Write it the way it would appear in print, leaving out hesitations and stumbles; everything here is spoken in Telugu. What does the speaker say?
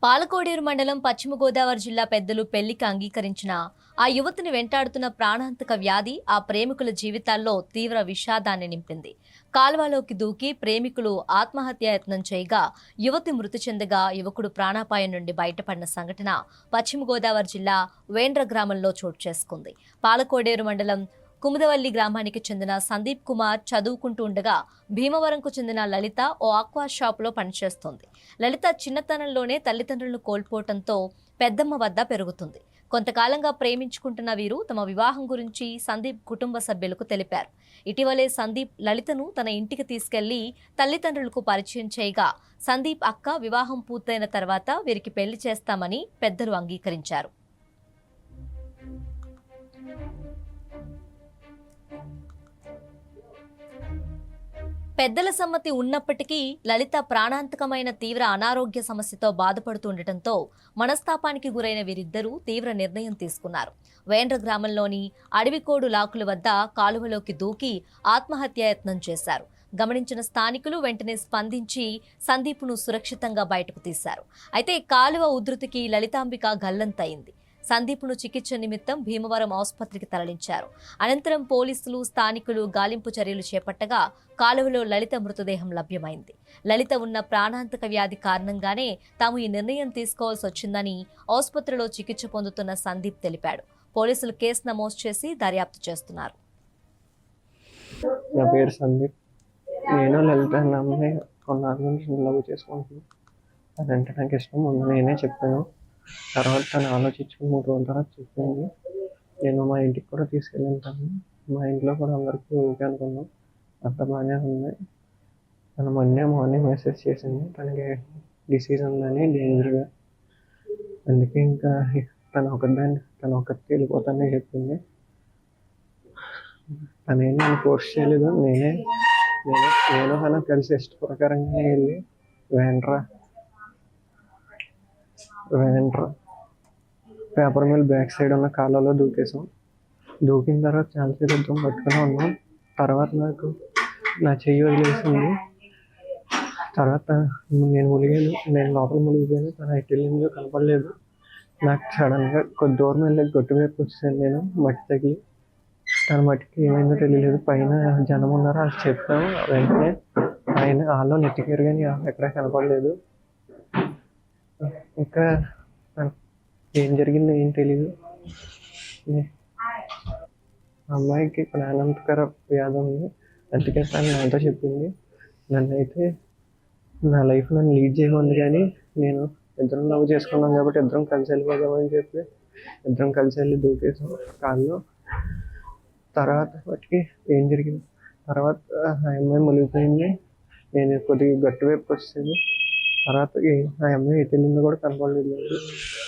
పాలకోడేరు మండలం పశ్చిమ గోదావరి జిల్లా పెద్దలు పెళ్లికి అంగీకరించిన ఆ యువతిని వెంటాడుతున్న ప్రాణాంతక వ్యాధి ఆ ప్రేమికుల జీవితాల్లో తీవ్ర విషాదాన్ని నింపింది. కాల్వలోకి దూకి ప్రేమికులు ఆత్మహత్యాయత్నం చేయగా యువతి మృతి చెందగా యువకుడు ప్రాణాపాయం నుండి బయటపడిన సంఘటన పశ్చిమ గోదావరి జిల్లా వేండ్ర గ్రామంలో చోటు చేసుకుంది. పాలకోడేరు మండలం కుముదవల్లి గ్రామానికి చెందిన సందీప్ కుమార్ చదువుకుంటూ ఉండగా భీమవరంకు చెందిన లలిత ఓ ఆక్వా షాపులో పనిచేస్తోంది. లలిత చిన్నతనంలోనే తల్లిదండ్రులను కోల్పోవడంతో పెద్దమ్మ వద్ద పెరుగుతుంది. కొంతకాలంగా ప్రేమించుకుంటున్న వీరు తమ వివాహం గురించి సందీప్ కుటుంబ సభ్యులకు తెలిపారు. ఇటీవలే సందీప్ లలితను తన ఇంటికి తీసుకెళ్లి తల్లిదండ్రులకు పరిచయం చేయగా సందీప్ అక్క వివాహం పూర్తయిన తర్వాత వీరికి పెళ్లి చేస్తామని పెద్దలు అంగీకరించారు. పెద్దల సమ్మతి ఉన్నప్పటికీ లలిత ప్రాణాంతకమైన తీవ్ర అనారోగ్య సమస్యతో బాధపడుతుండటంతో మనస్తాపానికి గురైన వీరిద్దరూ తీవ్ర నిర్ణయం తీసుకున్నారు. వేండ్ర గ్రామంలోని అడవికోడు లాకుల వద్ద కాలువలోకి దూకి ఆత్మహత్యాయత్నం చేశారు. గమనించిన స్థానికులు వెంటనే స్పందించి సందీప్ను సురక్షితంగా బయటకు తీశారు. అయితే కాలువ ఉధృతికి లలితాంబిక గల్లంతయింది. సందీప్ను చికిత్స నిమిత్తం భీమవరం ఆసుపత్రికి తరలించారు. అనంతరం పోలీసులు స్థానికులు గాలింపు చర్యలు చేపట్టగా కాలువలో లలిత మృతదేహం లభ్యమైంది. లలిత ఉన్న ప్రాణాంతక వ్యాధి కారణంగానే తాము ఈ నిర్ణయం తీసుకోవాల్సి వచ్చిందని ఆసుపత్రిలో చికిత్స పొందుతున్న సందీప్ తెలిపాడు. పోలీసులు కేసు నమోదు చేసి దర్యాప్తు చేస్తున్నారు. నా పేరు సందీప్. నేను లలిత అన్న అమ్మాయి కొన్నాళ్ళ నుంచి లవ్ చేసుకుంటున్నాను. అదంటే నాకు ఇష్టం. ముందు నేనే చెప్పాను. తర్వాత తను ఆలోచించి 3 రోజుల తర్వాత చెప్పింది. నేను మా ఇంటికి కూడా తీసుకెళ్ళాను. మా ఇంట్లో కూడా అందరికీ ఓకే అనుకున్నాం. అంత బాగానే ఉంది. తను మొన్నే మార్నింగ్ మెసేజ్ చేసింది. తనకి డిసీజ్ ఉందని డేంజర్గా. అందుకే ఇంకా తను ఒక్కరికి వెళ్ళిపోతానని చెప్పింది. తనేం నన్ను ఫోర్స్ చేయలేదు. నేను తనకు కలిసి ఇష్ట ప్రకారంగానే వెళ్ళి Vendra paper mill back side ఉన్న కాలువలో దూకేసాం. దూకిన తర్వాత చాలాసేపు యుద్ధం పట్టుకుని ఉన్నాం. తర్వాత నాకు నా చెయ్యి వదిలేసింది. తర్వాత నేను లోపల మునిగిపోయాను. తను ఎటు వెళ్ళిందో కనపడలేదు. నాకు సడన్గా కొద్ది దూరం వెళ్ళి గట్టు వైపు వచ్చాను. నేను మట్టి తగిలి తన మట్టికి ఏమైందో తెలియలేదు. పైన జనం ఉన్నారు. అది చెప్పాము. వెంటనే వాళ్ళు నెట్టికారు కానీ ఎక్కడా కనపడలేదు. ఇంకా ఏం జరిగిందో ఏం తెలీదు. అమ్మాయికి ప్రాణాంతకర వ్యాధి ఉంది. అందుకే తను నాతో చెప్పింది. నా లైఫ్ నన్ను లీడ్ చేయమంది. కానీ నేను ఇద్దరం లవ్ చేసుకున్నాం కాబట్టి ఇద్దరం కలిసి వెళ్ళిపోదామని చెప్పి ఇద్దరం కలిసి వెళ్ళి దూకేసాం కాళ్ళు. తర్వాత వాటికి ఏం జరిగింది, తర్వాత ఆ అమ్మాయి మునిగిపోయింది. నేను కొద్దిగా గట్టు వైపు వచ్చేది. తర్వాత ఆ అమ్మాయి ఎటు వెళ్ళిందో కూడా కనపడలేదు.